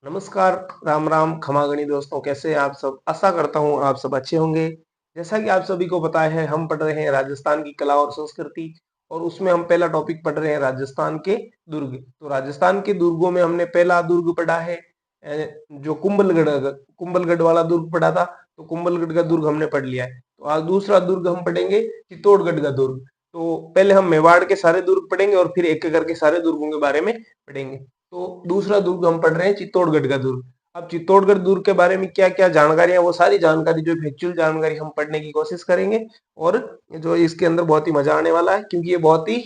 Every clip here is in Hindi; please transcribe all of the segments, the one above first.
नमस्कार, राम राम, खमागणी दोस्तों, कैसे हैं आप सब? आशा करता हूँ आप सब अच्छे होंगे। जैसा कि आप सभी को पता है, हम पढ़ रहे हैं राजस्थान की कला और संस्कृति, और उसमें हम पहला टॉपिक पढ़ रहे हैं राजस्थान के दुर्ग। तो राजस्थान के दुर्गों में हमने पहला दुर्ग पढ़ा है, जो कुंभलगढ़ वाला दुर्ग पढ़ा था। तो कुंभलगढ़ का दुर्ग हमने पढ़ लिया है। तो आज दूसरा दुर्ग हम पढ़ेंगे, चित्तौड़गढ़ का दुर्ग। तो पहले हम मेवाड़ के सारे दुर्ग पढ़ेंगे और फिर एक एक करके सारे दुर्गों के बारे में पढ़ेंगे। तो दूसरा दुर्ग हम पढ़ रहे हैं, चित्तौड़गढ़ का दुर्ग। अब चित्तौड़गढ़ दुर्ग के बारे में क्या क्या जानकारी है, वो सारी जानकारी जो फैक्चुअल जानकारी हम पढ़ने की कोशिश करेंगे। और जो इसके अंदर बहुत ही मजा आने वाला है, क्योंकि ये बहुत ही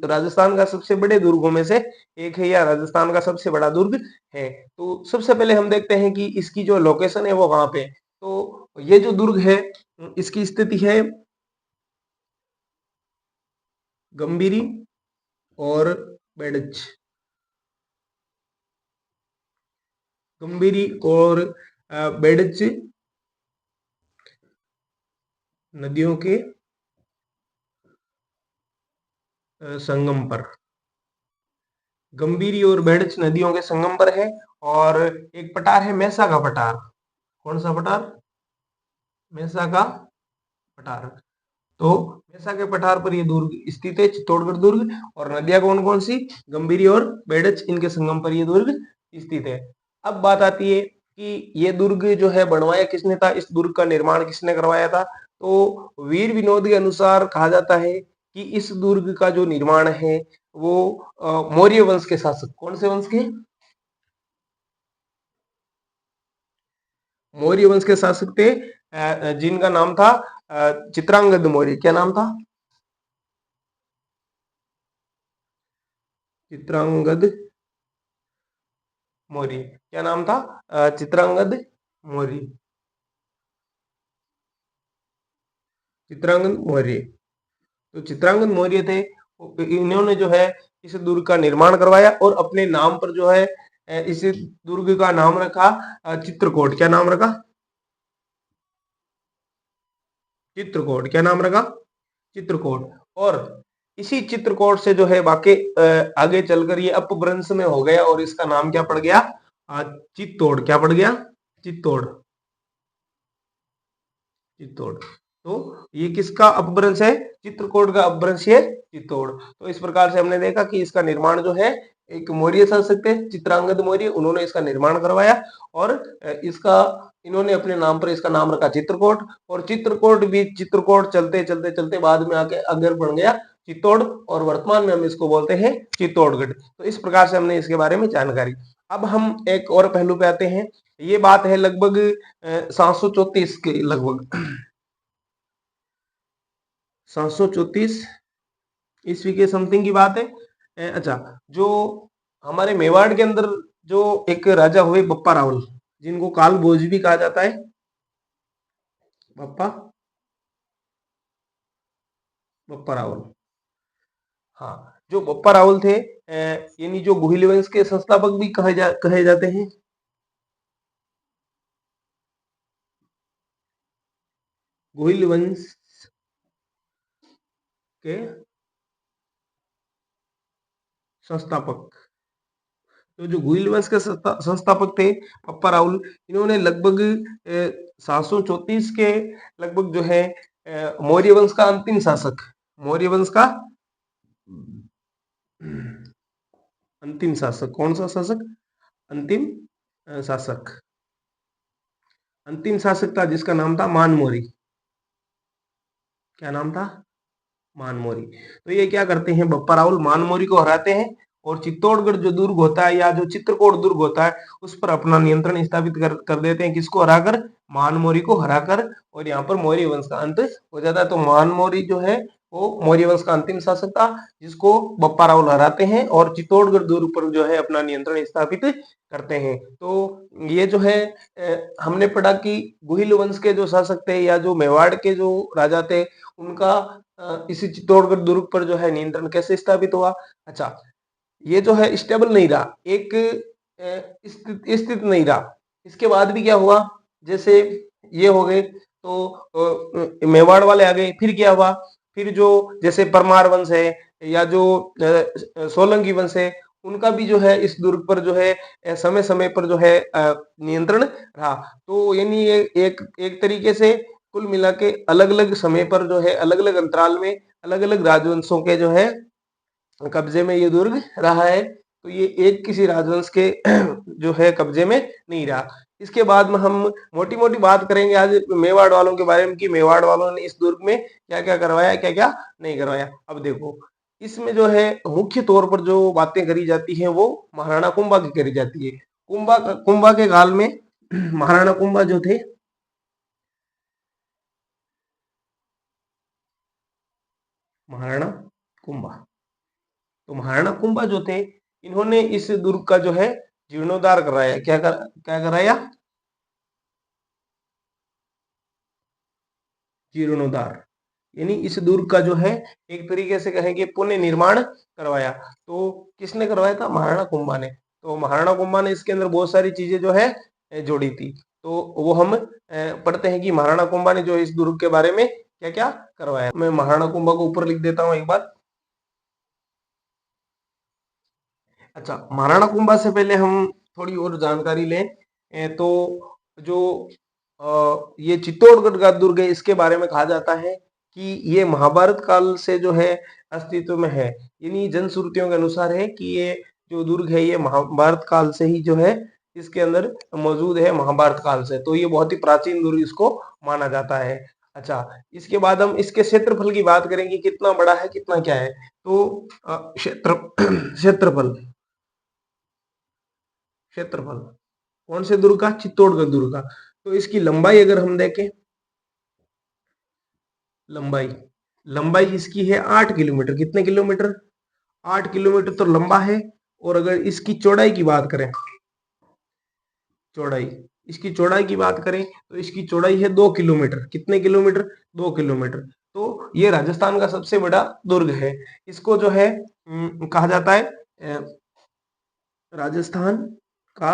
राजस्थान का सबसे बड़े दुर्गों में से एक है, या राजस्थान का सबसे बड़ा दुर्ग है। तो सबसे पहले हम देखते हैं कि इसकी जो लोकेशन है वो कहाँ पे है। तो ये जो दुर्ग है, इसकी स्थिति है गंभीरी और बेडच। गंभीरी और बेडच नदियों के संगम पर। गंभीरी और बेडच नदियों के संगम पर है। और एक पठार है, मैसा का पठार। कौन सा पठार? मैसा का पठार। तो मैसा के पठार पर ये दुर्ग स्थित है, चित्तौड़गढ़ दुर्ग। और नदियां कौन कौन सी? गंभीरी और बेडच, इनके संगम पर ये दुर्ग स्थित है। अब बात आती है कि ये दुर्ग जो है बनवाया किसने था, इस दुर्ग का निर्माण किसने करवाया था। तो वीर विनोद के अनुसार कहा जाता है कि इस दुर्ग का जो निर्माण है वो मौर्य वंश के शासक, कौन से वंश के? मौर्य वंश के शासक थे, जिनका नाम था चित्रांगद मौर्य। क्या नाम था? चित्रांगद मौर्य। क्या नाम था? चित्रांगद मौर्य। चित्रांगद मौर्य। तो चित्रांगद मौर्य थे। इन्होंने जो है इस दुर्ग का निर्माण करवाया और अपने नाम पर जो है इस दुर्ग का नाम रखा चित्रकोट। क्या नाम रखा? चित्रकोट। क्या नाम रखा? चित्रकोट। और इसी चित्रकोट से जो है बाकी आगे चलकर ये अपभ्रंश में हो गया और इसका नाम क्या पड़ गया? चित्तौड़। क्या पड़ गया? चित्तौड़। चित्तौड़। तो ये किसका अपभ्रंश है? चित्रकूट का अपभ्रंश है चित्तौड़। तो इस प्रकार से हमने देखा कि इसका निर्माण जो है एक मौर्य शासक थे, चित्रांगद मौर्य, उन्होंने इसका निर्माण करवाया। और इसका इन्होंने अपने नाम पर इसका नाम रखा चित्रकूट। और चित्रकूट भी चित्रकूट चलते चलते चलते बाद में आके अगर बन गया चित्तौड़, और वर्तमान में हम इसको बोलते हैं चित्तौड़गढ़। तो इस प्रकार से हमने इसके बारे में जानकारी। अब हम एक और पहलू पे आते हैं। ये बात है लगभग 734 के लगभग, 734 ईस्वी के समथिंग की बात है। अच्छा, जो हमारे मेवाड़ के अंदर जो एक राजा हुए बप्पा रावल, जिनको काल भोज भी कहा जाता है। बप्पा बप्पा रावल। हाँ, जो बप्पा रावल थे, यानी जो गुहिल वंश के संस्थापक भी कहे जाते हैं। गुहिल वंश के संस्थापक। तो जो गुहिल वंश के संस्थापक थे बप्पा रावल, इन्होंने लगभग 734 के लगभग जो है मौर्य वंश का अंतिम शासक, मौर्य वंश का अंतिम शासक, कौन सा शासक? अंतिम शासक। अंतिम शासक था जिसका नाम था मानमोरी। क्या नाम था? मानमोरी। तो ये क्या करते हैं, बप्पा रावल मानमोरी को हराते हैं और चित्तौड़गढ़ जो दुर्ग होता है, या जो चित्रकूट दुर्ग होता है, उस पर अपना नियंत्रण स्थापित कर देते हैं। किसको हराकर? मानमोरी को हराकर। और यहाँ पर मौर्य वंश का अंत हो जाता है। तो मानमोरी जो है वो मौर्य वंश का अंतिम शासक था, जिसको बप्पा रावल हराते हैं और चित्तौड़गढ़ दुर्ग पर जो है अपना नियंत्रण स्थापित करते हैं। तो ये जो है हमने पढ़ा कि गुहिल वंश के जो शासक थे, या जो मेवाड़ के जो राजा थे, उनका इसी चित्तौड़गढ़ दुर्ग पर जो है नियंत्रण कैसे स्थापित हुआ। अच्छा, ये जो है स्टेबल नहीं रहा, एक स्थित नहीं रहा। इसके बाद भी क्या हुआ, जैसे ये हो गए तो मेवाड़ वाले आ गए, फिर क्या हुआ, फिर जो जैसे परमार वंश है, या जो सोलंकी वंश है, उनका भी जो है इस दुर्ग पर जो है समय समय पर जो है नियंत्रण रहा। तो यानी ये एक एक तरीके से कुल मिला के अलग अलग समय पर जो है अलग अलग अंतराल में अलग अलग राजवंशों के जो है कब्जे में ये दुर्ग रहा है। तो ये एक किसी राजवंश के जो है कब्जे में नहीं रहा। इसके बाद में हम मोटी मोटी बात करेंगे आज मेवाड़ वालों के बारे में कि मेवाड़ वालों ने इस दुर्ग में क्या क्या करवाया क्या क्या नहीं करवाया। अब देखो इसमें जो है मुख्य तौर पर जो बातें करी जाती हैं वो महाराणा कुंभा की करी जाती है। कुंभा कुंभा के काल में महाराणा कुंभा जो थे महाराणा कुंभा तो महाराणा कुंभा जो थे इन्होंने इस दुर्ग का जो है जीर्णोद्धार कराया। क्या कराया? जीर्णोद्धार यानी इस दुर्ग का जो है एक तरीके से कहेंगे पुनः निर्माण करवाया। तो किसने करवाया था? महाराणा कुंभा ने। तो महाराणा कुंभा ने इसके अंदर बहुत सारी चीजें जो है जोड़ी थी। तो वो हम पढ़ते हैं कि महाराणा कुंभा ने जो इस दुर्ग के बारे में क्या क्या करवाया। मैं महाराणा कुंभा को ऊपर लिख देता हूँ एक बार। अच्छा, महाराणा कुंभा से पहले हम थोड़ी और जानकारी लें तो जो ये चित्तौड़गढ़ का दुर्ग है इसके बारे में कहा जाता है कि ये महाभारत काल से जो है अस्तित्व में है। इन्हीं जनश्रुतियों के अनुसार है कि ये जो दुर्ग है ये महाभारत काल से ही जो है इसके अंदर मौजूद है, महाभारत काल से। तो ये बहुत ही प्राचीन दुर्ग इसको माना जाता है। अच्छा, इसके बाद हम इसके क्षेत्रफल की बात करेंगे, कितना बड़ा है कितना क्या है। तो क्षेत्र क्षेत्रफल क्षेत्रफल कौन से दुर्ग का? चित्तौड़गढ़ दुर्ग का। तो इसकी लंबाई अगर हम देखें, लंबाई लंबाई इसकी है 8 किलोमीटर। कितने किलोमीटर? 8 किलोमीटर तो लंबा है। और अगर इसकी चौड़ाई की बात करें, चौड़ाई इसकी चौड़ाई की बात करें तो इसकी चौड़ाई है 2 किलोमीटर। कितने किलोमीटर? 2 किलोमीटर। तो ये राजस्थान का सबसे बड़ा दुर्ग है। इसको जो है कहा जाता है राजस्थान का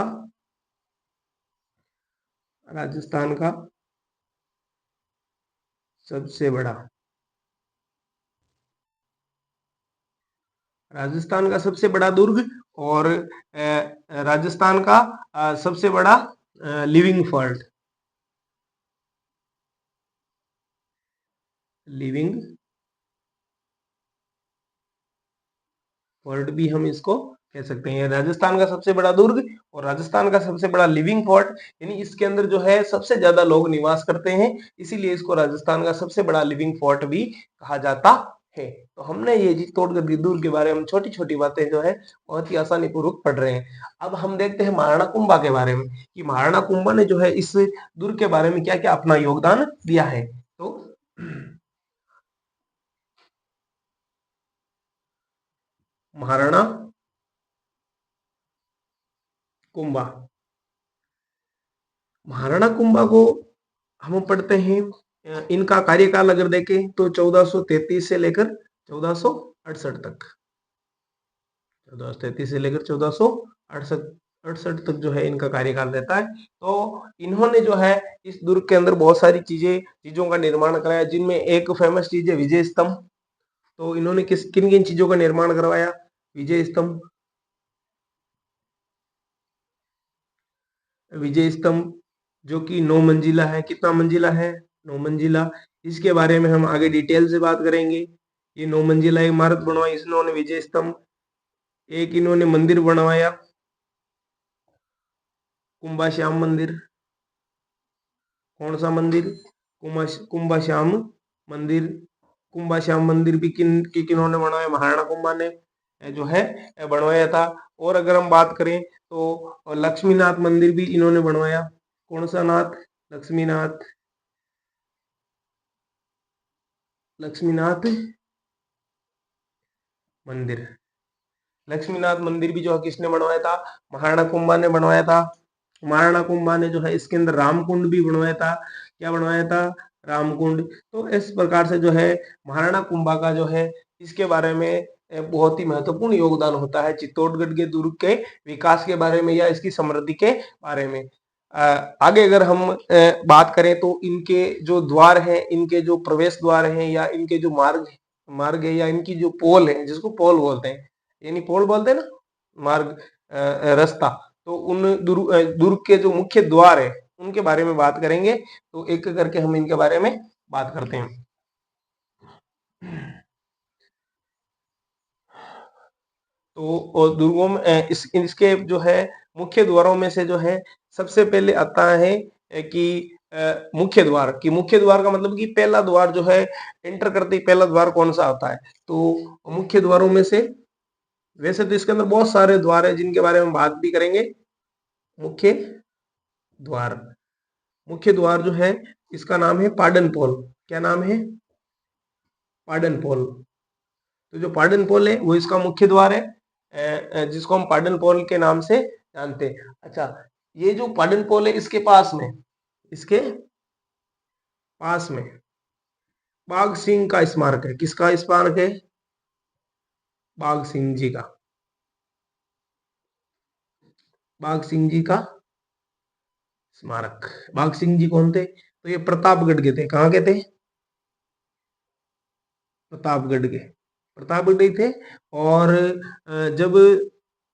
राजस्थान का सबसे बड़ा राजस्थान का सबसे बड़ा दुर्ग और राजस्थान का सबसे बड़ा लिविंग फोर्ट। लिविंग फोर्ट भी हम इसको कह सकते हैं। राजस्थान का सबसे बड़ा दुर्ग और राजस्थान का सबसे बड़ा लिविंग फोर्ट, यानी इसके अंदर जो है सबसे ज्यादा लोग निवास करते हैं, इसीलिए इसको राजस्थान का सबसे बड़ा लिविंग फोर्ट भी कहा जाता है। तो हमने ये चित्तौड़गढ़ की दुर्ग के बारे में छोटी छोटी बातें जो है बहुत ही आसानी पूर्वक पढ़ रहे हैं। अब हम देखते हैं महाराणा कुंभा के बारे में कि महाराणा कुंभा ने जो है इस दुर्ग के बारे में क्या क्या अपना योगदान दिया है। तो महाराणा कुंभा महाराणा कुंभा को हम पढ़ते हैं इनका कार्यकाल अगर देखें तो 1433 से लेकर 1468 तक। 1433 से लेकर 1468 68 तक जो है इनका कार्यकाल रहता है। तो इन्होंने जो है इस दुर्ग के अंदर बहुत सारी चीजों का निर्माण कराया, जिनमें एक फेमस चीज है विजय स्तंभ। तो इन्होंने किन किन चीजों का निर्माण करवाया? विजय स्तंभ। विजय स्तंभ जो कि 9 मंजिला है। कितना मंजिला है? 9 मंजिला। इसके बारे में हम आगे डिटेल से बात करेंगे। ये 9 मंजिला इमारत बनवाई इन्होंने विजय स्तंभ। एक इन्होंने मंदिर बनवाया, कुंभा श्याम मंदिर। कौन सा मंदिर? कुंभा श्याम मंदिर। कुंभा श्याम मंदिर भी किन्होंने बनवाया? महाराणा कुंभा ने जो है बनवाया था। और अगर हम बात करें तो लक्ष्मीनाथ मंदिर भी इन्होंने बनवाया। कौन सा नाथ? लक्ष्मीनाथ। लक्ष्मीनाथ मंदिर। लक्ष्मीनाथ मंदिर भी जो है किसने बनवाया था? महाराणा कुंभा ने बनवाया था। महाराणा कुंभा ने जो है इसके अंदर रामकुंड भी बनवाया था। क्या बनवाया था? रामकुंड। तो इस प्रकार से जो है महाराणा कुंभा का जो है इसके बारे में बहुत ही महत्वपूर्ण योगदान होता है चित्तौड़गढ़ के दुर्ग के विकास के बारे में या इसकी समृद्धि के बारे में। आगे अगर हम बात करें तो इनके जो द्वार हैं, इनके जो प्रवेश द्वार हैं या इनके जो मार्ग मार्ग है या इनकी जो पोल है, जिसको पोल बोलते हैं, यानी पोल बोलते हैं ना, मार्ग रास्ता, तो उन दुर्ग के जो मुख्य द्वार है उनके बारे में बात करेंगे। तो एक करके हम इनके बारे में बात करते हैं। तो और दुर्गों में इसके जो है मुख्य द्वारों में से जो है सबसे पहले आता है कि मुख्य द्वार, कि मुख्य द्वार का मतलब कि पहला द्वार जो है एंटर करते ही पहला द्वार कौन सा आता है। तो मुख्य द्वारों में से, वैसे तो इसके अंदर बहुत सारे द्वार है जिनके बारे में बात भी करेंगे। मुख्य द्वार, मुख्य द्वार जो है इसका नाम है पाडन पोल। क्या नाम है? पाडन पोल। तो जो पाडन पोल है वो इसका मुख्य द्वार है, जिसको हम पाडन पोल के नाम से जानते हैं। अच्छा, ये जो पाडन पोल है इसके पास में, इसके पास में बाघ सिंह का स्मारक है। किसका स्मारक है? बाघ सिंह जी का। बाघ सिंह जी का स्मारक। बाघ सिंह जी कौन थे? तो ये प्रतापगढ़ के थे। कहाँ के थे? प्रतापगढ़ के। प्रतापगढ़ ही थे। और जब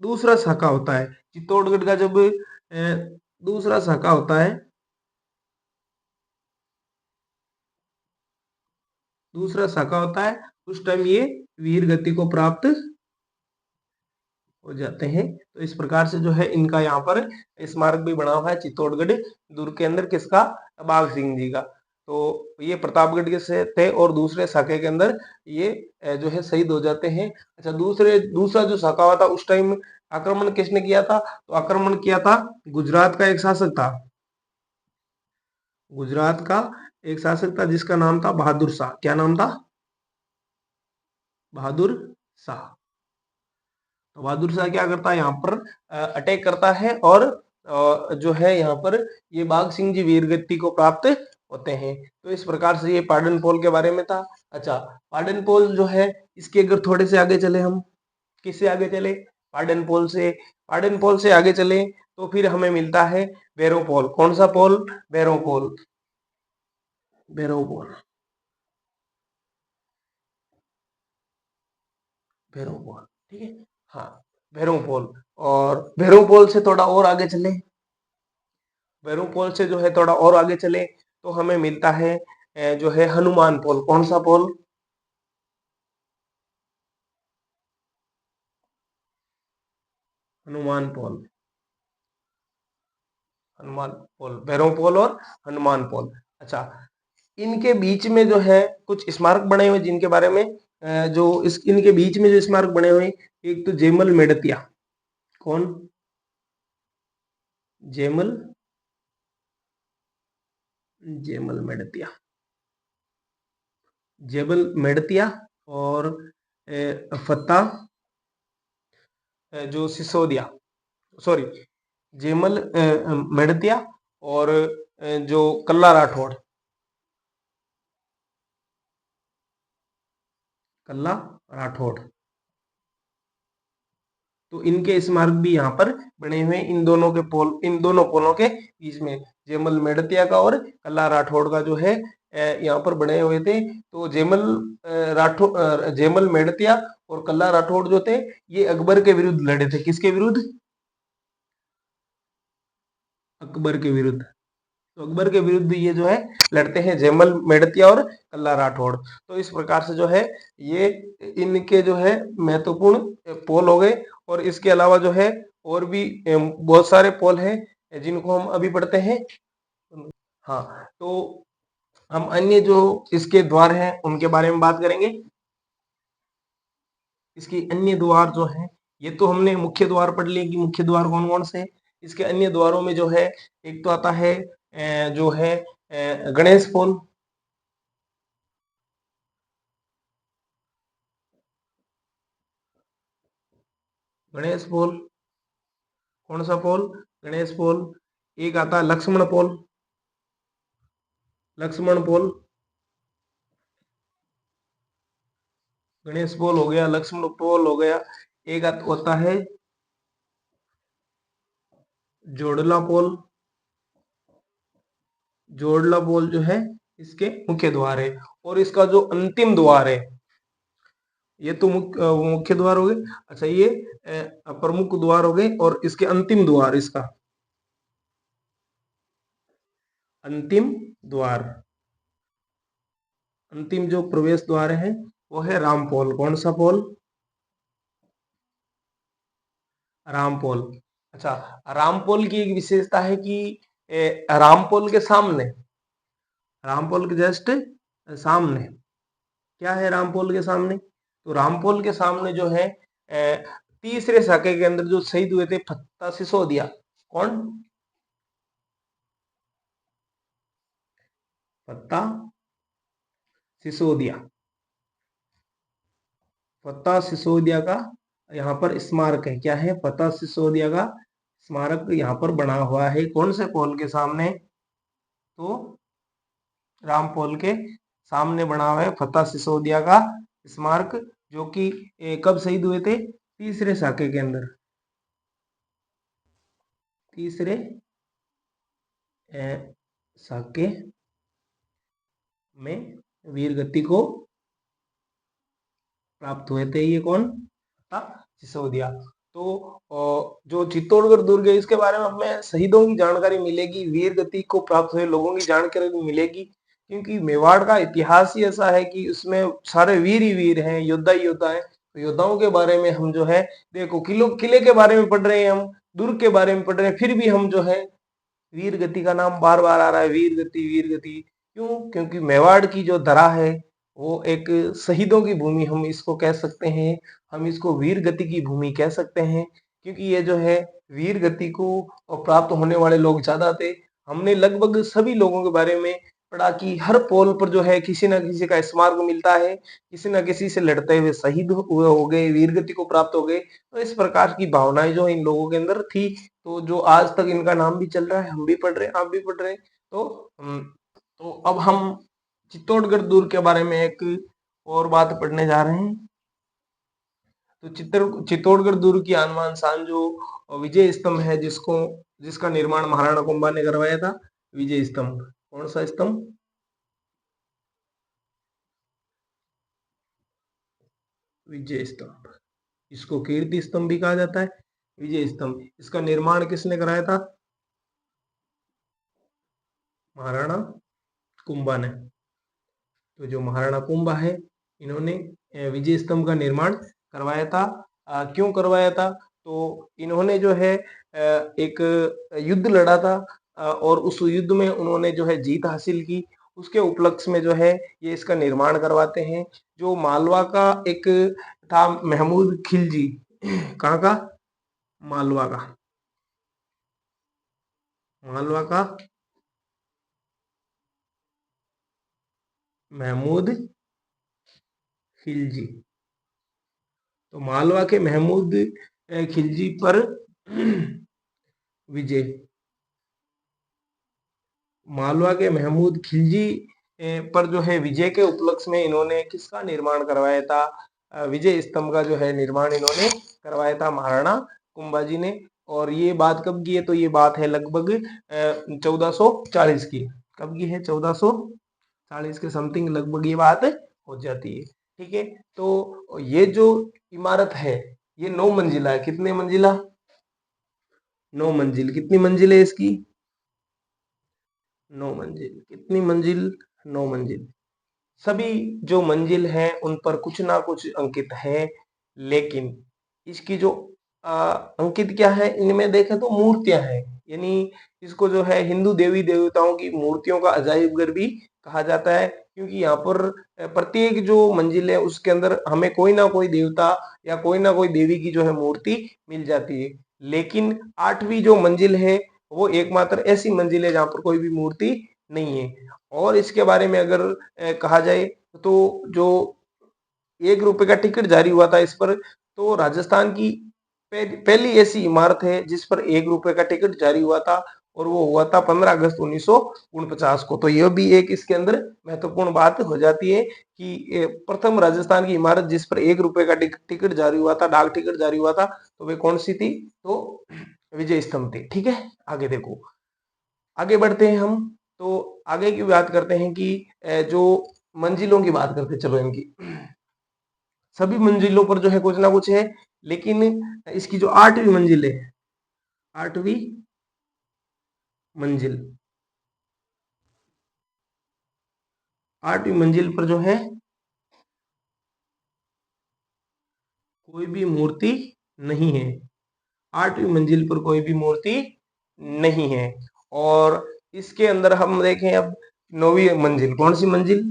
दूसरा शाखा होता है चित्तौड़गढ़ का, जब दूसरा शाखा होता है, दूसरा शाखा होता है, उस टाइम ये वीर गति को प्राप्त हो जाते हैं। तो इस प्रकार से जो है इनका यहाँ पर स्मारक भी बना हुआ है चित्तौड़गढ़ दुर्ग के अंदर। किसका? बाघ सिंह जी का। तो ये प्रतापगढ़ के से थे और दूसरे शाखे के अंदर ये जो है शहीद हो जाते हैं। अच्छा, दूसरा जो शाखा हुआ था उस टाइम आक्रमण किसने किया था? तो आक्रमण किया था गुजरात का एक शासक था। गुजरात का एक शासक था जिसका नाम था बहादुर शाह। क्या नाम था? बहादुर शाह। तो बहादुर शाह क्या करता है, यहाँ पर अटैक करता है और जो है यहाँ पर ये बाघ सिंह जी वीरगति को प्राप्त होते हैं। तो इस प्रकार से ये पाडन पोल के बारे में था। अच्छा, पाडन पोल जो है इसके अगर थोड़े से आगे चले हम, किससे आगे चले? पाडन पोल से। पाडन पोल से आगे चले तो फिर हमें मिलता है भैरव पोल। कौन सा पोल? भैरव पोल। भैरव पोल। भैरव पोल, ठीक है। हाँ, भैरव पोल। और भैरव पोल से थोड़ा और आगे चले, भैरव पोल से जो है थोड़ा और आगे चले तो हमें मिलता है जो है हनुमान पोल। कौन सा पोल? हनुमान पोल। हनुमान पोल, भैरव पोल और हनुमान पोल। अच्छा, इनके बीच में जो है कुछ स्मारक बने हुए जिनके बारे में जो इस इनके बीच में जो स्मारक बने हुए, एक तो जेमल मेड़तिया। कौन? जेमल, जेमल मेड़तिया। जेबल मेड़तिया और फत्ता जो सिसोदिया, सॉरी, जेमल मेड़तिया और जो कल्ला राठौड़, कल्ला राठौड़। तो इनके स्मारक भी यहाँ पर बने हुए हैं, इन दोनों के पोल, इन दोनों पोलों के बीच में, जेमल मेड़तिया का और कल्ला राठौड़ का जो है यहाँ पर बने हुए थे। तो जेमल राठौड़, जेमल मेड़तिया और कल्ला राठौड़ जो थे ये अकबर के विरुद्ध लड़े थे। किसके विरुद्ध? अकबर के विरुद्ध। तो अकबर के विरुद्ध ये जो है लड़ते हैं, जेमल मेड़तिया और कल्ला राठौड़। तो इस प्रकार से जो है ये इनके जो है महत्वपूर्ण पोल हो गए। और इसके अलावा जो है और भी बहुत सारे पोल हैं जिनको हम अभी पढ़ते हैं। हाँ, तो हम अन्य जो इसके द्वार हैं उनके बारे में बात करेंगे। इसकी अन्य द्वार जो है, ये तो हमने मुख्य द्वार पढ़ लिए कि मुख्य द्वार कौन कौन से। इसके अन्य द्वारों में जो है एक तो आता है जो है गणेश पोल। गणेश पोल, कौन सा पोल? गणेश पोल। एक आता है लक्ष्मण पोल। लक्ष्मण पोल, गणेश पोल हो गया, लक्ष्मण पोल हो गया। एक होता है जोड़ला पोल। जोड़ला पोल जो है इसके मुख्य द्वार है। और इसका जो अंतिम द्वार है ये तो मुख्य द्वार हो गए। अच्छा, ये प्रमुख द्वार हो गए, और इसके अंतिम द्वार, इसका अंतिम द्वार, अंतिम जो प्रवेश द्वार है वो है रामपोल। कौन सा पोल? रामपोल। अच्छा, रामपोल की एक विशेषता है कि रामपोल के सामने, रामपोल के जस्ट सामने क्या है? रामपोल के सामने, तो रामपोल के सामने जो है तीसरे साके के अंदर जो शहीद हुए थे फत्ता सिसोदिया। कौन? फत्ता सिसोदिया। फत्ता सिसोदिया का यहाँ पर स्मारक है। क्या है? फत्ता सिसोदिया का स्मारक यहाँ पर बना हुआ है। कौन से पोल के सामने? तो रामपोल के सामने बना हुआ है फत्ता सिसोदिया का स्मारक, जो कि कब शहीद हुए थे? तीसरे साके के अंदर, तीसरे साके में वीर गति को प्राप्त हुए थे। ये कौन था? सिसोदिया। तो जो चित्तौड़गढ़ दुर्ग है, इसके बारे में हमें शहीदों की जानकारी मिलेगी, वीर गति को प्राप्त हुए लोगों की जानकारी मिलेगी, क्योंकि मेवाड़ का इतिहास ही ऐसा है कि उसमें सारे वीर ही वीर हैं, योद्धा ही योद्धा है। तो योद्धाओं के बारे में हम जो है, देखो किले के बारे में पढ़ रहे हैं हम, दुर्ग के बारे में पढ़ रहे हैं, फिर भी हम जो है वीर गति का नाम बार बार आ रहा है, वीर गति वीर गति। क्यों? क्योंकि मेवाड़ की जो धरा है वो एक शहीदों की भूमि हम इसको कह सकते हैं, हम इसको वीर गति की भूमि कह सकते हैं, क्योंकि ये जो है वीर गति को प्राप्त होने वाले लोग ज्यादा थे। हमने लगभग सभी लोगों के बारे में पढ़ा कि हर पोल पर जो है किसी न किसी का स्मारक मिलता है, किसी न किसी से लड़ते हुए शहीद हुए हो गए, वीर गति को प्राप्त हो गए। तो इस प्रकार की भावनाएं जो इन लोगों के अंदर थी, तो जो आज तक इनका नाम भी चल रहा है, हम भी पढ़ रहे हैं, आप भी पढ़ रहे हैं। तो तो अब हम चित्तौड़गढ़ दुर्ग के बारे में एक और बात पढ़ने जा रहे हैं। तो चित्तौड़गढ़ दुर्ग की आन बान शान जो विजय स्तंभ है, जिसका निर्माण महाराणा कुंभा ने करवाया था। विजय स्तंभ, कौन सा स्तंभ? विजय स्तंभ। इसको कीर्ति स्तंभ भी कहा जाता है। विजय स्तंभ, इसका निर्माण किसने कराया था? महाराणा कुंभा ने। तो जो महाराणा कुंभा है, इन्होंने विजय स्तंभ का निर्माण करवाया था। क्यों करवाया था? तो इन्होंने जो है एक युद्ध लड़ा था, और उस युद्ध में उन्होंने जो है जीत हासिल की। उसके उपलक्ष्य में जो है ये इसका निर्माण करवाते हैं। जो मालवा का एक था महमूद खिलजी, कहाँ का? मालवा का। मालवा का महमूद खिलजी। तो मालवा के महमूद खिलजी पर विजय, मालवा के महमूद खिलजी पर जो है विजय के उपलक्ष्य में इन्होंने किसका निर्माण करवाया था? विजय स्तंभ का जो है निर्माण इन्होंने करवाया था महाराणा कुंभा जी ने। और ये बात कब की है? तो ये बात है लगभग 1440 की। कब की है? 1440 के समथिंग लगभग ये बात हो जाती है। ठीक है, तो ये जो इमारत है ये 9 मंजिला है। कितने मंजिला? 9 मंजिल। कितनी मंजिल है इसकी? 9 मंजिल। कितनी मंजिल? 9 मंजिल। सभी जो मंजिल हैं उन पर कुछ ना कुछ अंकित है, लेकिन इसकी जो अंकित क्या है, इनमें देखें तो मूर्तियां हैं। यानी इसको जो है हिंदू देवी देवताओं की मूर्तियों का अजायब घर भी कहा जाता है, क्योंकि यहाँ पर प्रत्येक जो मंजिल है उसके अंदर हमें कोई ना कोई देवता या कोई ना कोई देवी की जो है मूर्ति मिल जाती है। लेकिन 8वीं जो मंजिल है वो एकमात्र ऐसी मंजिल है जहाँ पर कोई भी मूर्ति नहीं है। और इसके बारे में अगर कहा जाए तो जो 1 रुपए का टिकट जारी हुआ था इस पर, तो राजस्थान की पहली ऐसी इमारत है जिस पर 1 रुपए का टिकट जारी हुआ था, और वो हुआ था 15 अगस्त 1949 को। तो यह भी एक इसके अंदर महत्वपूर्ण बात हो जाती है कि प्रथम राजस्थान की इमारत जिस पर 1 रुपए का टिकट जारी हुआ था, डाक टिकट जारी हुआ था, तो वे कौन सी थी? तो विजय स्तंभ थी। ठीक है, आगे देखो, आगे बढ़ते हैं हम। तो आगे की बात करते हैं कि जो मंजिलों की बात करते, चलो इनकी सभी मंजिलों पर जो है कुछ ना कुछ है, लेकिन इसकी जो 8वीं मंजिल है, 8वीं मंजिल, 8वीं मंजिल पर जो है कोई भी मूर्ति नहीं है। 8वीं मंजिल पर कोई भी मूर्ति नहीं है। और इसके अंदर हम देखें अब 9वीं मंजिल, कौन सी मंजिल?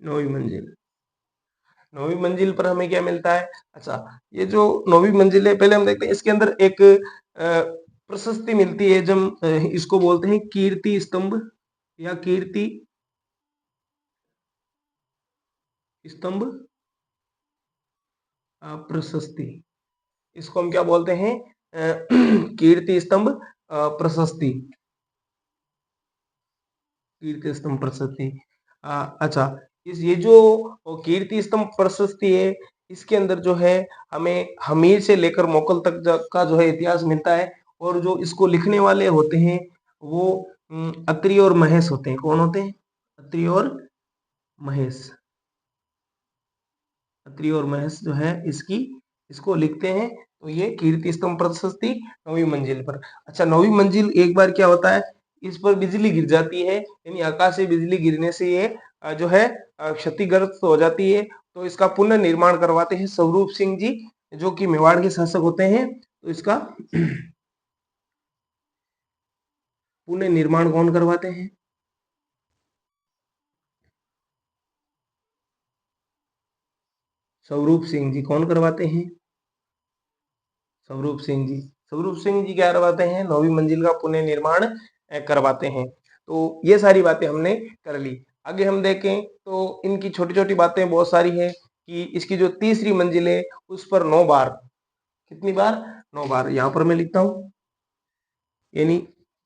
9वीं मंजिल। 9वीं मंजिल पर हमें क्या मिलता है? अच्छा, ये जो 9वीं मंजिल है, पहले हम देखते हैं इसके अंदर एक प्रशस्ति मिलती है, जब इसको बोलते हैं कीर्ति स्तंभ या कीर्ति स्तंभ प्रशस्ति। इसको हम क्या बोलते हैं? कीर्ति स्तंभ प्रशस्ति, कीर्ति स्तंभ प्रशस्ति। अच्छा, इस ये जो कीर्ति स्तंभ प्रशस्ति है, इसके अंदर जो है हमें हमीर से लेकर मोकल तक का जो है इतिहास मिलता है। और जो इसको लिखने वाले होते हैं वो अत्रि और महेश होते हैं। कौन होते हैं? अत्रि और महेश। अत्रि और महेश जो है इसको लिखते हैं। तो ये कीर्ति स्तंभ प्रशस्ति 9वीं मंजिल पर। अच्छा, 9वीं मंजिल एक बार क्या होता है, इस पर बिजली गिर जाती है, यानी आकाश से बिजली गिरने से ये जो है क्षतिग्रस्त हो जाती है। तो इसका पुनर्निर्माण करवाते हैं स्वरूप सिंह जी, जो कि मेवाड़ के शासक होते हैं। तो इसका पुनर्निर्माण कौन करवाते हैं? स्वरूप सिंह जी। कौन करवाते हैं? स्वरूप सिंह जी। स्वरूप सिंह जी क्या करवाते हैं? 9वीं मंजिल का पुनर्निर्माण करवाते हैं। तो ये सारी बातें हमने कर ली। आगे हम देखें तो इनकी छोटी छोटी बातें बहुत सारी है, कि इसकी जो तीसरी मंजिल है उस पर 9 बार, कितनी बार? 9 बार। यहाँ पर मैं लिखता हूं, यानी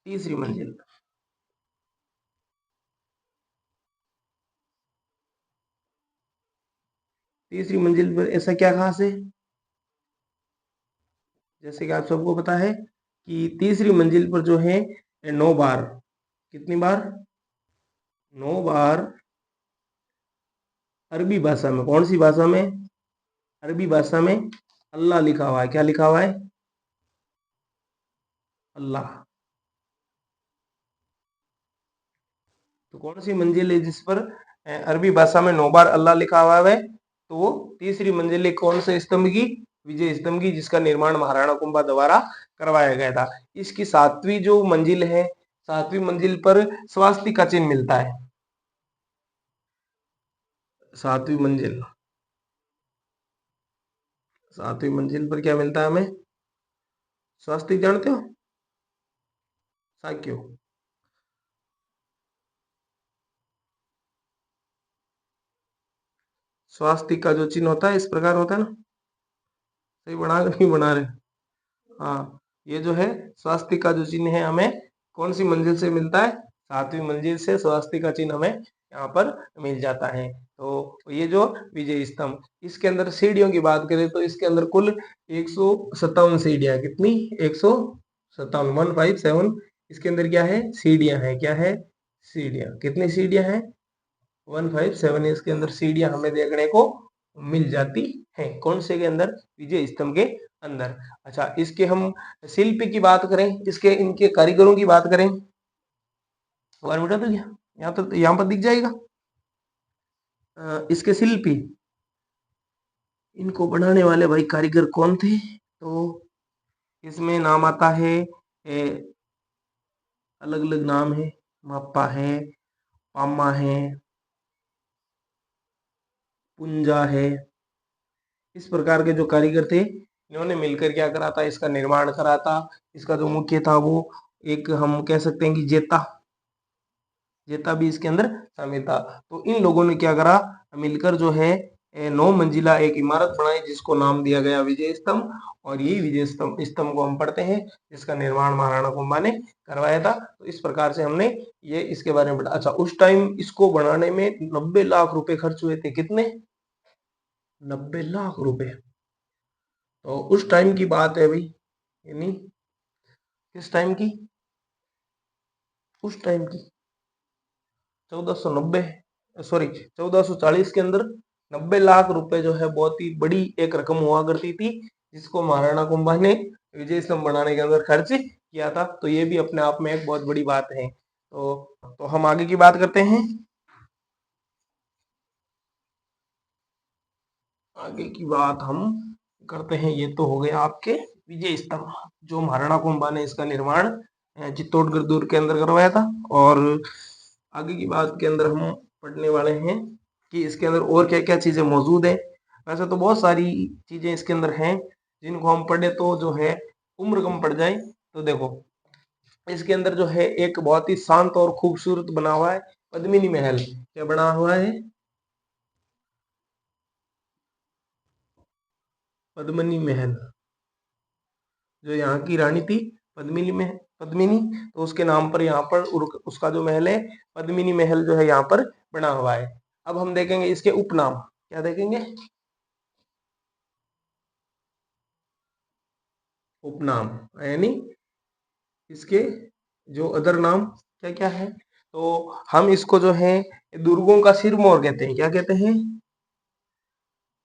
तीसरी मंजिल, तीसरी मंजिल पर ऐसा क्या खास है? जैसे कि आप सबको पता है कि तीसरी मंजिल पर जो है 9 बार, कितनी बार? 9 बार अरबी भाषा में, कौन सी भाषा में? अरबी भाषा में अल्लाह लिखा हुआ है। क्या लिखा हुआ है? अल्लाह। तो कौन सी मंजिल है जिस पर अरबी भाषा में 9 बार अल्लाह लिखा हुआ है? तो वो तीसरी मंजिल है। कौन से स्तंभ की? विजय स्तंभ की, जिसका निर्माण महाराणा कुंभा द्वारा करवाया गया था। इसकी 7वीं जो मंजिल है, 7वीं मंजिल पर स्वास्तिक का चिन्ह मिलता है। 7वीं मंजिल, 7वीं मंजिल पर क्या मिलता है हमें? स्वास्तिक जानते हो? साक्यो। स्वास्तिक का जो चिन्ह होता है इस प्रकार होता है ना? सही बना नहीं बना रहे? हाँ, ये जो है स्वास्तिक का जो चिन्ह है हमें कौन सी मंजिल से मिलता है? 7वीं मंजिल से स्वास्तिक का चिन्ह हमें यहाँ पर मिल जाता है। तो ये जो विजय स्तंभ, इसके अंदर सीढ़ियों की बात करें तो इसके अंदर कुल 157 सीढ़ियां, कितनी? 157, 157। इसके अंदर क्या है? सीढ़ियां हैं। क्या है? सीढ़ियां। कितनी सीढ़ियां हैं? 157। इसके अंदर सीढ़ियां हमें देखने को मिल जाती हैं। कौन से के अंदर? विजय स्तंभ के अंदर। अच्छा, इसके हम शिल्प की बात करें, इसके इनके कारीगरों की बात करें, और बेटा तो यहाँ तो यहाँ पर दिख जाएगा। इसके शिल्पी, इनको बनाने वाले भाई कारीगर कौन थे? तो इसमें नाम आता है, अलग अलग नाम है, मापा है, पामा है, पुंजा है। इस प्रकार के जो कारीगर थे, इन्होंने मिलकर क्या करा था? इसका निर्माण करा था। इसका जो मुख्य था वो एक हम कह सकते हैं कि जेता, जेता भी इसके अंदर शामिल था। तो इन लोगों ने क्या करा? मिलकर जो है 9 मंजिला एक इमारत बनाई, जिसको नाम दिया गया विजय स्तंभ। और यही विजय स्तंभ स्तंभ को हम पढ़ते हैं, जिसका निर्माण महाराणा कुंभा ने करवाया था। तो इस प्रकार से हमने ये इसके बारे में पढ़ा। अच्छा, उस टाइम इसको बनाने में 90 लाख रुपए खर्च हुए थे। कितने? 90 लाख रुपए। तो उस टाइम की बात है भाई, यानी किस टाइम की? उस टाइम की। 1490 सॉरी 1440 के अंदर 90 लाख रुपए जो है बहुत ही बड़ी एक रकम हुआ करती थी, जिसको महाराणा कुंभा ने विजय स्तंभ बनाने के अंदर खर्च किया था। तो ये भी अपने आप में एक बहुत बड़ी बात है। तो हम आगे की बात करते हैं। आगे की बात हम करते हैं। ये तो हो गया आपके विजय स्तंभ, जो महाराणा कुंभा ने इसका निर्माण चित्तौड़गढ़ दुर्ग के अंदर करवाया था। और आगे की बात के अंदर हम पढ़ने वाले हैं कि इसके अंदर और क्या क्या चीजें मौजूद है। वैसे तो बहुत सारी चीजें इसके अंदर हैं, जिनको हम पढ़े तो जो है उम्र कम पड़ जाए। तो देखो, इसके अंदर जो है एक बहुत ही शांत और खूबसूरत बना हुआ है पद्मिनी महल। क्या बना हुआ है? पद्मिनी महल, जो यहाँ की रानी थी पद्मिनी में पद्मिनी, तो उसके नाम पर यहाँ पर उसका जो महल है पद्मिनी महल जो है यहाँ पर बना हुआ है। अब हम देखेंगे इसके उपनाम। क्या देखेंगे? उपनाम, यानी इसके जो अदर नाम क्या क्या है। तो हम इसको जो है दुर्गों का सिरमौर कहते हैं। क्या कहते हैं?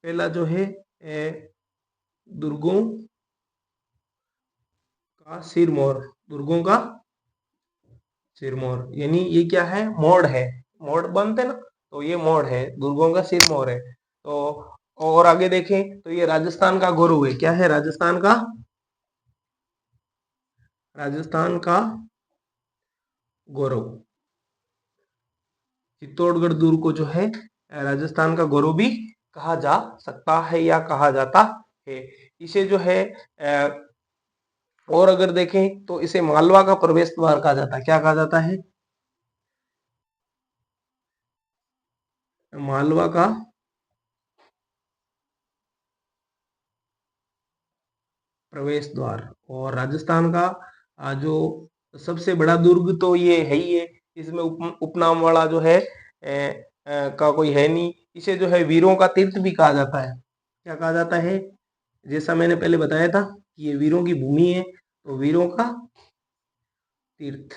पहला जो है दुर्गों का सिरमौर, दुर्गों का सिरमौर, यानी ये क्या है? मोड़ है। मोड़ बनते ना, तो ये मोड़ है, दुर्गों का सिरमौर है। तो और आगे देखें तो ये राजस्थान का गौरव है। क्या है? राजस्थान का, राजस्थान का गौरव। चित्तौड़गढ़ दुर्ग को जो है राजस्थान का गौरव भी कहा जा सकता है या कहा जाता है। इसे जो है और अगर देखें तो इसे मालवा का प्रवेश द्वार कहा जाता है। क्या कहा जाता है? मालवा का प्रवेश द्वार। और राजस्थान का जो सबसे बड़ा दुर्ग तो ये है ही है। इसमें उपनाम वाला जो है का कोई है नहीं। इसे जो है वीरों का तीर्थ भी कहा जाता है। क्या कहा जाता है? जैसा मैंने पहले बताया था कि ये वीरों की भूमि है, तो वीरों का तीर्थ,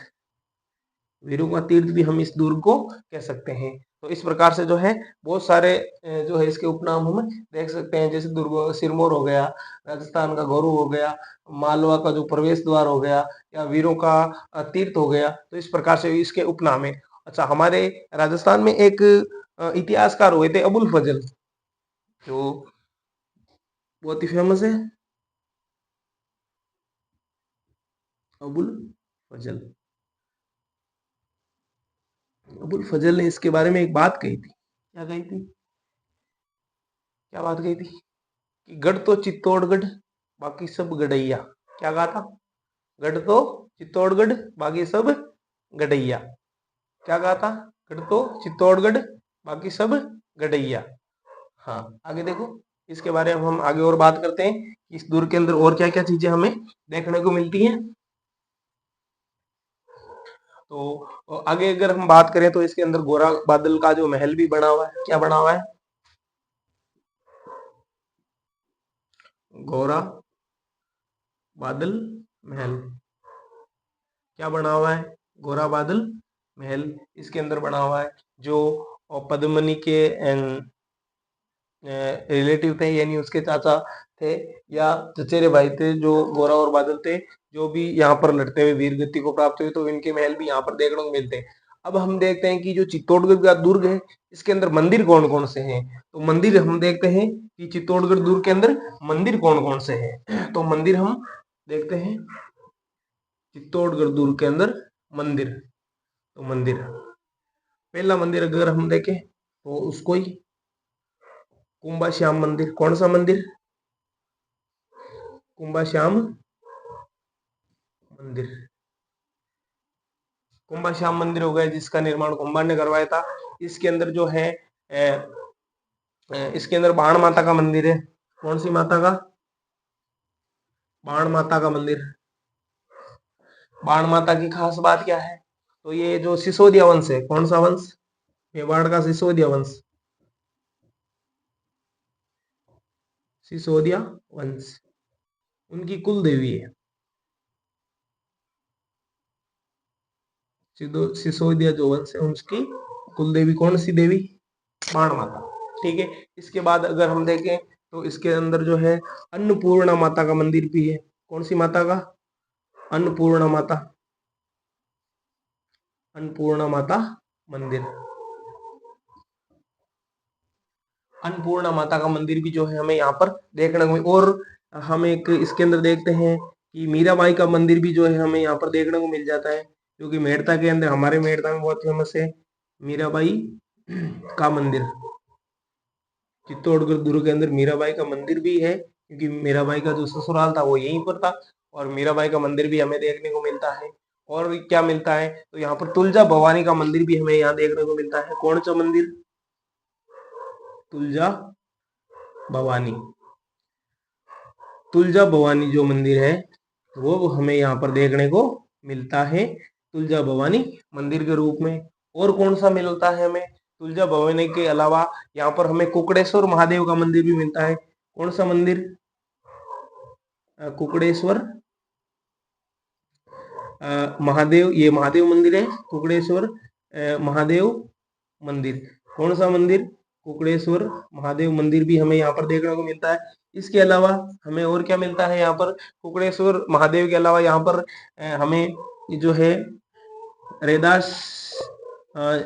वीरों का तीर्थ भी हम इस दुर्ग को कह सकते हैं। तो इस प्रकार से जो है बहुत सारे जो है इसके उपनाम हम देख सकते हैं। जैसे दुर्ग सिरमौर हो गया, राजस्थान का गौरव हो गया, मालवा का जो प्रवेश द्वार हो गया, या वीरों का तीर्थ हो गया। तो इस प्रकार से इसके उपनाम है। अच्छा, हमारे राजस्थान में एक इतिहासकार हुए थे अबुल फजल, जो बहुत ही फेमस है, अबुल फजल। अबुल फजल ने इसके बारे में एक बात कही थी। क्या कही थी? क्या बात कही थी? कि गढ़ तो चित्तौड़गढ़, बाकी सब गड़ैया। क्या कहा था? गढ़ तो चित्तौड़गढ़, बाकी सब गड़ैया। क्या कहा था? गढ़ तो चित्तौड़गढ़, बाकी सब गड़ैया। हाँ, आगे देखो, इसके बारे में हम आगे और बात करते हैं कि इस दुर्ग के अंदर और क्या क्या चीजें हमें देखने को मिलती हैं। तो आगे अगर हम बात करें तो इसके अंदर गोरा बादल का जो महल भी बना हुआ है। क्या बना हुआ है? गोरा बादल महल। क्या बना हुआ है? गोरा बादल महल इसके अंदर बना हुआ है, जो पद्मनी के रिलेटिव थे, यानी उसके चाचा थे या चचेरे भाई थे, जो गोरा और बादल थे, जो भी यहाँ पर लड़ते हुए वीर गति को प्राप्त हुए। तो इनके महल भी यहाँ पर देखने को मिलते हैं। अब हम देखते हैं कि जो चित्तौड़गढ़ का दुर्ग है, इसके अंदर मंदिर कौन कौन से हैं। तो मंदिर हम देखते हैं कि चित्तौड़गढ़ दुर्ग के अंदर मंदिर कौन कौन से हैं। तो मंदिर हम देखते हैं चित्तौड़गढ़ दुर्ग के अंदर मंदिर। तो मंदिर, पहला मंदिर अगर हम देखें तो उसको ही कुंभा श्याम मंदिर। कौन सा मंदिर? कुंभा श्याम मंदिर। कुंभा श्याम मंदिर हो गया, जिसका निर्माण कुंभा ने करवाया था। इसके अंदर जो है इसके अंदर बाण माता का मंदिर है। कौन सी माता का? बाण माता का मंदिर। बाण माता की खास बात क्या है? तो ये जो सिसोदिया वंश है, कौन सा वंश? मेवाड़ का सिसोदिया वंश, सिसोदिया वंश उनकी कुल देवी है। सिसोदिया जो वंश है उसकी कुल देवी कौन सी देवी? बाण माता। ठीक है, इसके बाद अगर हम देखें तो इसके अंदर जो है अन्नपूर्णा माता का मंदिर भी है। कौन सी माता का? अन्नपूर्णा माता, अन्नपूर्णा माता मंदिर। अन्नपूर्णा माता का मंदिर भी जो है हमें यहाँ पर देखने को, और हम एक इसके अंदर देखते हैं कि मीराबाई का मंदिर भी जो है हमें यहाँ पर देखने को मिल जाता है, जो कि मेड़ता के अंदर, हमारे मेड़ता में बहुत फेमस है मीराबाई का मंदिर। चित्तौड़गढ़ दुर्ग के अंदर मीराबाई का मंदिर भी है, क्योंकि मीराबाई का जो ससुराल था वो यहीं पर था, और मीराबाई का मंदिर भी हमें देखने को मिलता है। और क्या मिलता है, तो यहाँ पर तुलजा भवानी का मंदिर भी हमें यहाँ देखने को मिलता है। कौन सा मंदिर? तुलजा भवानी। तुलजा भवानी जो मंदिर है वो हमें यहाँ पर देखने को मिलता है, तुलजा भवानी मंदिर के रूप में। और कौन सा मिलता है हमें? तुलजा भवानी के अलावा यहाँ पर हमें कुकड़ेश्वर महादेव का मंदिर भी मिलता है। कौन सा मंदिर? कुकड़ेश्वर महादेव, ये महादेव मंदिर है, कुकड़ेश्वर महादेव मंदिर। कौन सा मंदिर? कुकड़ेश्वर महादेव मंदिर भी हमें यहाँ पर देखने को मिलता है। इसके अलावा हमें और क्या मिलता है यहाँ पर? कुकड़ेश्वर महादेव के अलावा यहाँ पर हमें जो है रैदास,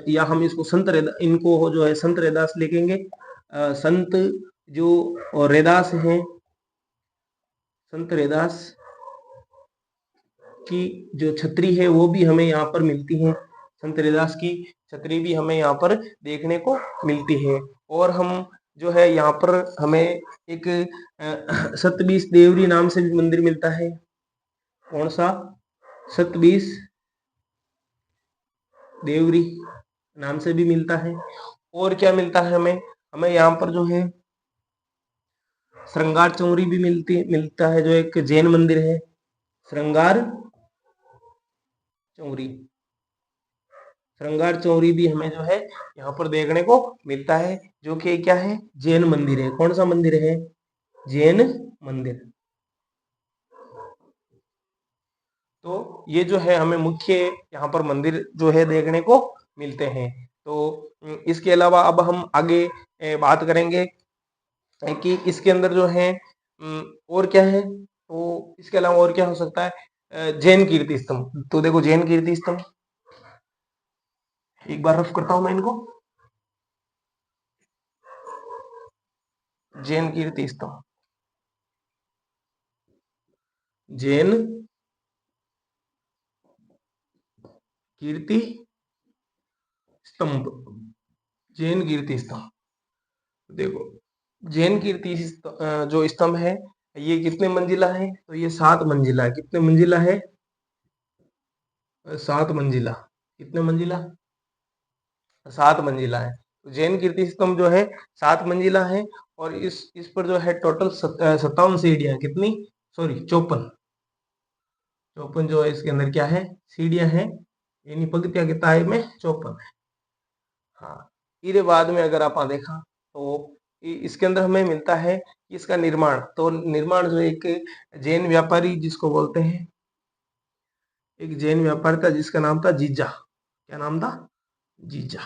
या हम इसको संत इनको जो है संत रैदास लिखेंगे। संत जो रैदास हैं, संत रैदास की जो छतरी है वो भी हमें यहाँ पर मिलती है। संत रैदास की छतरी भी हमें यहाँ पर देखने को मिलती है। और हम जो है यहाँ पर हमें एक सतबीस देवरी नाम से भी मंदिर मिलता है। कौन सा? सतबीस देवरी नाम से भी मिलता है। और क्या मिलता है हमें? हमें यहाँ पर जो है श्रृंगार चौरी भी मिलता है, जो एक जैन मंदिर है, श्रृंगार चौरी। श्रृंगार चौरी भी हमें जो है यहाँ पर देखने को मिलता है, जो कि क्या है? जैन मंदिर है। कौन सा मंदिर है? जैन मंदिर। तो ये जो है हमें मुख्य यहाँ पर मंदिर जो है देखने को मिलते हैं। तो इसके अलावा अब हम आगे बात करेंगे कि इसके अंदर जो है और क्या है, तो इसके अलावा और क्या हो सकता है? जैन कीर्ति स्तंभ। तो देखो जैन कीर्ति स्तंभ, एक बार रफ करता हूं मैं इनको। जैन कीर्ति स्तंभ, जैन कीर्ति स्तंभ, जैन कीर्ति स्तंभ। देखो जैन कीर्ति जो स्तंभ है ये कितने मंजिला है? तो ये 7 मंजिला है। कितने मंजिला है? 7 मंजिला। कितने मंजिला? 7 मंजिला है। तो जैन कीर्ति स्तंभ जो है 7 मंजिला है, और इस पर जो है टोटल 57 सीढ़ियां, कितनी? सॉरी 54, 54 जो है इसके अंदर क्या है? सीढ़ियां हैं, यानी पंक्तियां कितना है में? 54। हाँ, फिर बाद में अगर आप देखा तो इसके अंदर हमें मिलता है कि इसका निर्माण, तो निर्माण जो एक जैन व्यापारी जिसको बोलते हैं, एक जैन व्यापारी था जिसका नाम था जीजा। क्या नाम था? जीजा।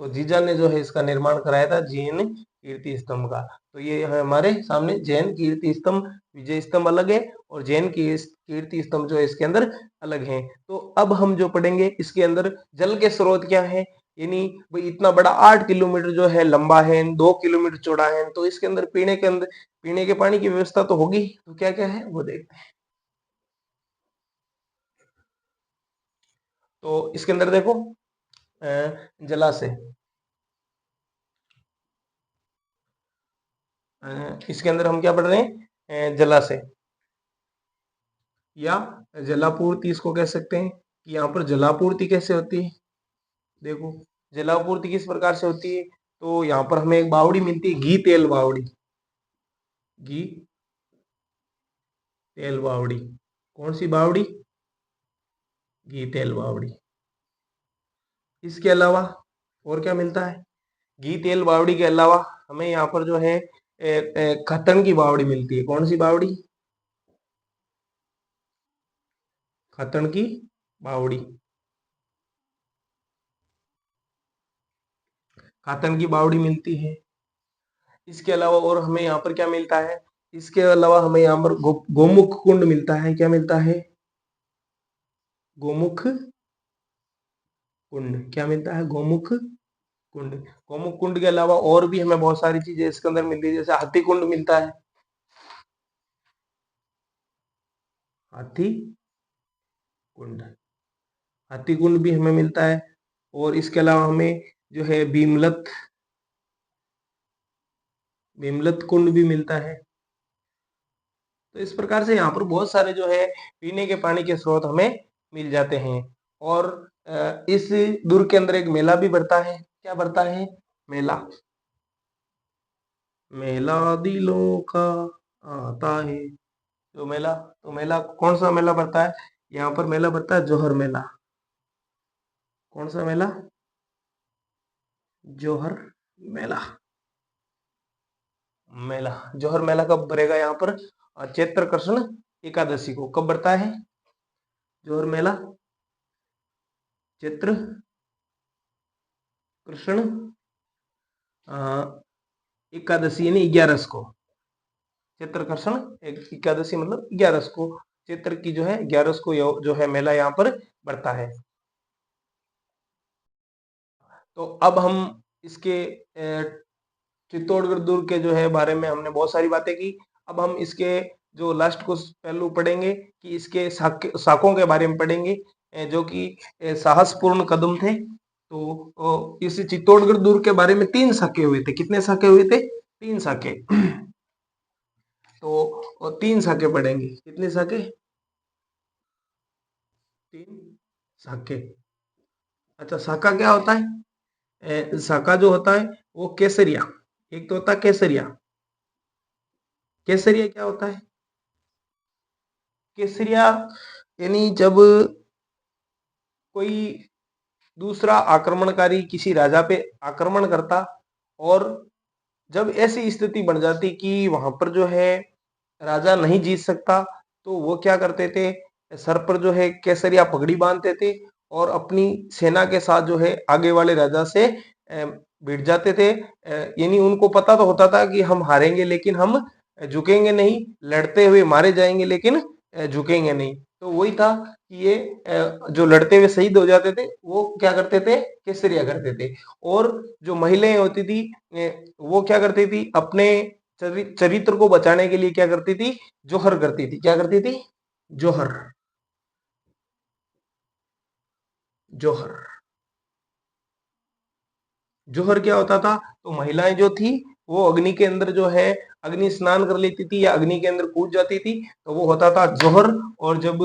तो जीजा ने जो है इसका निर्माण कराया था जैन कीर्ति स्तंभ का। तो ये है हमारे सामने जैन कीर्ति स्तंभ, विजय स्तंभ अलग है और जैन कीर्ति स्तंभ जो है इसके अंदर अलग है। तो अब हम जो पढ़ेंगे इसके अंदर जल के स्रोत क्या है, यानी भाई इतना बड़ा 8 किलोमीटर जो है लंबा है, 2 किलोमीटर चौड़ा है, तो इसके अंदर पीने के पानी की व्यवस्था तो होगी। तो क्या क्या है वो देखते हैं। तो इसके अंदर देखो जलाशय, इसके अंदर हम क्या पढ़ रहे हैं? जलाशय या जलापूर्ति इसको कह सकते हैं, कि यहाँ पर जलापूर्ति कैसे होती है। देखो जलापूर्ति किस प्रकार से होती है, तो यहाँ पर हमें एक बावड़ी मिलती है, घी तेल बावड़ी, घी तेल बावड़ी। कौन सी बावड़ी? घी तेल बावड़ी। इसके अलावा और क्या मिलता है? घी तेल बावड़ी के अलावा हमें यहाँ पर जो है खतन की बावड़ी मिलती है। कौन सी बावड़ी? खतन की बावड़ी। खातन की बावड़ी मिलती है। इसके अलावा और हमें यहाँ पर क्या मिलता है, इसके अलावा हमें यहाँ पर गोमुख कुंड मिलता है। क्या मिलता है? गोमुख कुंड। क्या मिलता है? गोमुख कुंड। गोमुख कुंड के अलावा और भी हमें बहुत सारी चीजें इसके अंदर मिलती है, जैसे हाथी कुंड मिलता है। हाथी कुंड, हाथी कुंड भी हमें मिलता है। और इसके अलावा हमें जो है भीमलत कुंड भी मिलता है। तो इस प्रकार से यहाँ पर बहुत सारे जो है पीने के पानी के स्रोत हमें मिल जाते हैं। और इस दुर्ग के अंदर एक मेला भी बढ़ता है। क्या बढ़ता है? मेला। मेला दिलों का आता है जो मेला। तो मेला कौन सा मेला बढ़ता है? यहाँ पर मेला बढ़ता है जौहर मेला। कौन सा मेला? जौहर मेला। मेला, जौहर मेला कब भरेगा यहाँ पर? चैत्र कृष्ण एकादशी को। कब बढ़ता है जौहर मेला? चैत्र कृष्ण अ, एकादशी यानी 11 को। चैत्र कृष्ण एकादशी मतलब 11 को। चैत्र की जो है 11 को जो है मेला यहाँ पर बढ़ता है। तो अब हम इसके चित्तौड़गढ़ दुर्ग के जो है बारे में हमने बहुत सारी बातें की। अब हम इसके जो लास्ट कुछ पहलू पढ़ेंगे कि इसके साकों के बारे में पढ़ेंगे, जो कि साहसपूर्ण कदम थे। तो इस चित्तौड़गढ़ दुर्ग के बारे में 3 साके हुए थे। कितने साके हुए थे? 3 साके। तो 3 साके पढ़ेंगे। कितने साके? 3 साके। अच्छा, साका क्या होता है? साका जो होता है वो केसरिया। एक तो होता है केसरिया। केसरिया क्या होता है? केसरिया यानी जब कोई दूसरा आक्रमणकारी किसी राजा पे आक्रमण करता, और जब ऐसी स्थिति बन जाती कि वहां पर जो है राजा नहीं जीत सकता, तो वो क्या करते थे, सर पर जो है केसरिया पगड़ी बांधते थे और अपनी सेना के साथ जो है आगे वाले राजा से भिड़ जाते थे। यानी उनको पता तो होता था कि हम हारेंगे, लेकिन हम झुकेंगे नहीं, लड़ते हुए मारे जाएंगे लेकिन झुकेंगे नहीं। तो वही था कि ये जो लड़ते हुए शहीद हो जाते थे वो क्या करते थे? केसरिया करते थे। और जो महिलाएं होती थी वो क्या करती थी? अपने चरित्र को बचाने के लिए क्या करती थी? जोहर करती थी। क्या करती थी? जोहर। जोहर। जोहर क्या होता था? तो महिलाएं जो थी वो अग्नि के अंदर जो है अग्नि स्नान कर लेती थी या अग्नि के अंदर कूद जाती थी, तो वो होता था जोहर। और जब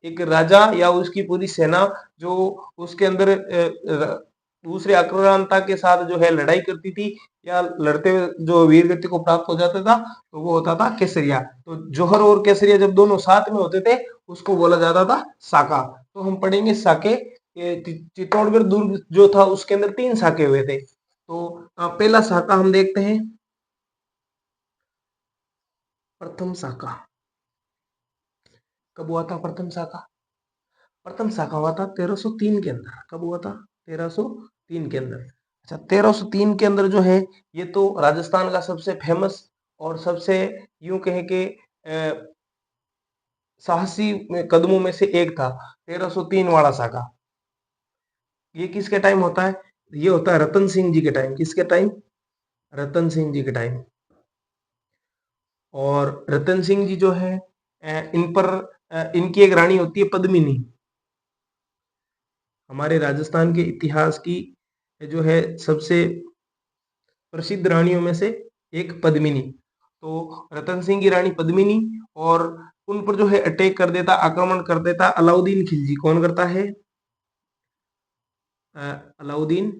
एक राजा या उसकी पूरी सेना जो उसके अंदर दूसरे आक्रांता के साथ जो है लड़ाई करती थी या लड़ते हुए जो वीर गति को प्राप्त हो जाता था, तो वो होता था केसरिया। तो जोहर और केसरिया जब दोनों साथ में होते थे उसको बोला जाता था साका। तो हम पढ़ेंगे साके। ये चित्तौड़गढ़ दुर्ग जो था उसके अंदर 3 साके हुए थे। तो पहला साका हम देखते हैं। प्रथम साका कब हुआ था? प्रथम साका, प्रथम साका हुआ था 1303 के अंदर। कब हुआ था? 1303 के अंदर। अच्छा, 1303 के अंदर जो है ये तो राजस्थान का सबसे फेमस और सबसे यूं कहे कि साहसी कदमों में से एक था 1303 वाला साका। ये किसके टाइम होता है? ये होता है रतन सिंह जी के टाइम। किसके टाइम? रतन सिंह जी के टाइम। और रतन सिंह जी जो है इन पर इनकी एक रानी होती है पद्मिनी। हमारे राजस्थान के इतिहास की जो है सबसे प्रसिद्ध रानियों में से एक पद्मिनी। तो रतन सिंह की रानी पद्मिनी, और उन पर जो है अटैक कर देता, आक्रमण कर देता अलाउद्दीन खिलजी। कौन करता है? अलाउद्दीन।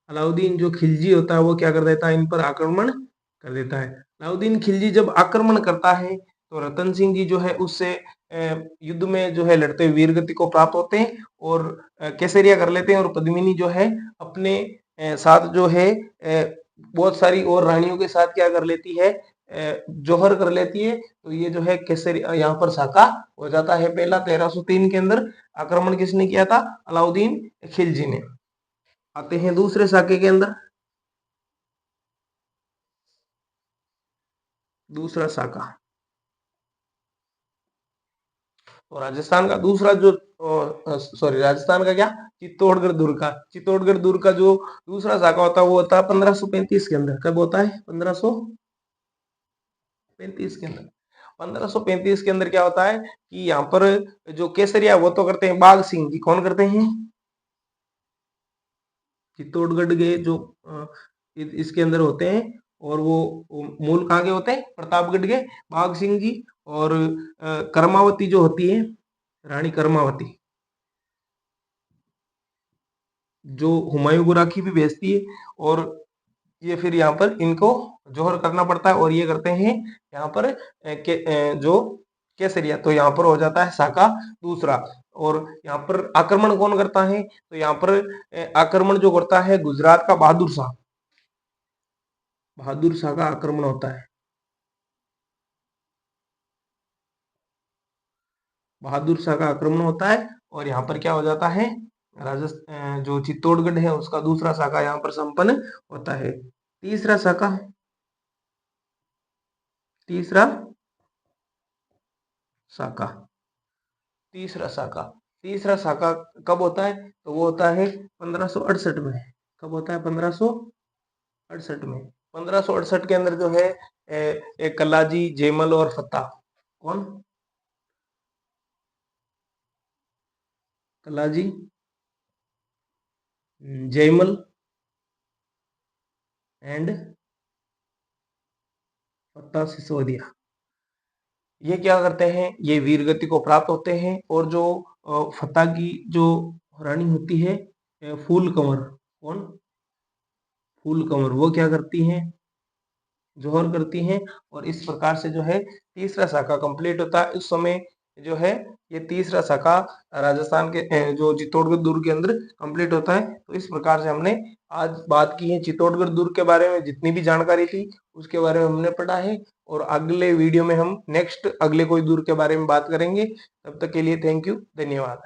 अलाउद्दीन जो खिलजी होता है वो क्या कर देता है? इन पर आक्रमण कर देता है। अलाउद्दीन खिलजी जब आक्रमण करता है तो रतन सिंह जी जो है उससे युद्ध में जो है लड़ते हुए वीरगति को प्राप्त होते हैं और केसरिया कर लेते हैं। और पद्मिनी जो है अपने साथ जो है बहुत सारी और रानियों के साथ क्या कर लेती है? जौहर कर लेती है, तो ये जो है केसरिया यहाँ पर साका हो जाता है। पहला 1303 के अंदर आक्रमण किसने किया था? अलाउद्दीन खिलजी ने। आते हैं दूसरे साके के अंदर, दूसरा साका। तो राजस्थान का दूसरा जो सॉरी राजस्थान का क्या, चित्तौड़गढ़ दुर्ग का, चित्तौड़गढ़ दुर्ग का जो दूसरा शाखा होता है वो होता है 1535 के अंदर। कब होता है? 1535 के अंदर। 1535 के अंदर क्या होता है कि यहाँ पर जो केसरिया वो तो करते हैं बाघ सिंह जी। कौन करते हैं? चित्तौड़गढ़ के जो इसके अंदर होते हैं, और वो मूल कहाँ के होते हैं? प्रतापगढ़ के बाघ सिंह जी। और कर्मावती जो होती है, रानी कर्मावती, जो हुमायूं को राखी भी भेजती है, और ये फिर यहाँ पर इनको जोहर करना पड़ता है, और ये करते हैं यहाँ पर जो केसरिया। तो यहाँ पर हो जाता है साका दूसरा। और यहाँ पर आक्रमण कौन करता है? तो यहाँ पर आक्रमण जो करता है गुजरात का बहादुर शाह, बहादुर शाह का आक्रमण होता है। बहादुर शाह का आक्रमण होता है, और यहाँ पर क्या हो जाता है? राजस्थान जो चित्तौड़गढ़ है उसका दूसरा शाखा यहाँ पर संपन्न होता है। तीसरा शाखा, तीसरा शाखा, तीसरा शाखा, तीसरा शाखा कब होता है? तो वो होता है 1568 में। कब होता है? 1568 में। 1568 के अंदर जो है एक कल्लाजी, जयमल और फत्ता। कौन? कल्लाजी, जयमल एंड फत्ता सिसोदिया। ये क्या करते हैं? ये वीर गति को प्राप्त होते हैं। और जो फत्ता की जो रानी होती है फूल कंवर, कौन? फूल कंवर, वो क्या करती हैं? जोहर करती हैं। और इस प्रकार से जो है तीसरा शाखा कंप्लीट होता है। उस समय जो है ये तीसरा शाखा राजस्थान के जो चित्तौड़गढ़ दुर्ग के अंदर कंप्लीट होता है। तो इस प्रकार से हमने आज बात की है चित्तौड़गढ़ दुर्ग के बारे में। जितनी भी जानकारी थी उसके बारे में हमने पढ़ा है, और अगले वीडियो में हम नेक्स्ट अगले कोई दुर्ग के बारे में बात करेंगे। तब तक के लिए थैंक यू, धन्यवाद।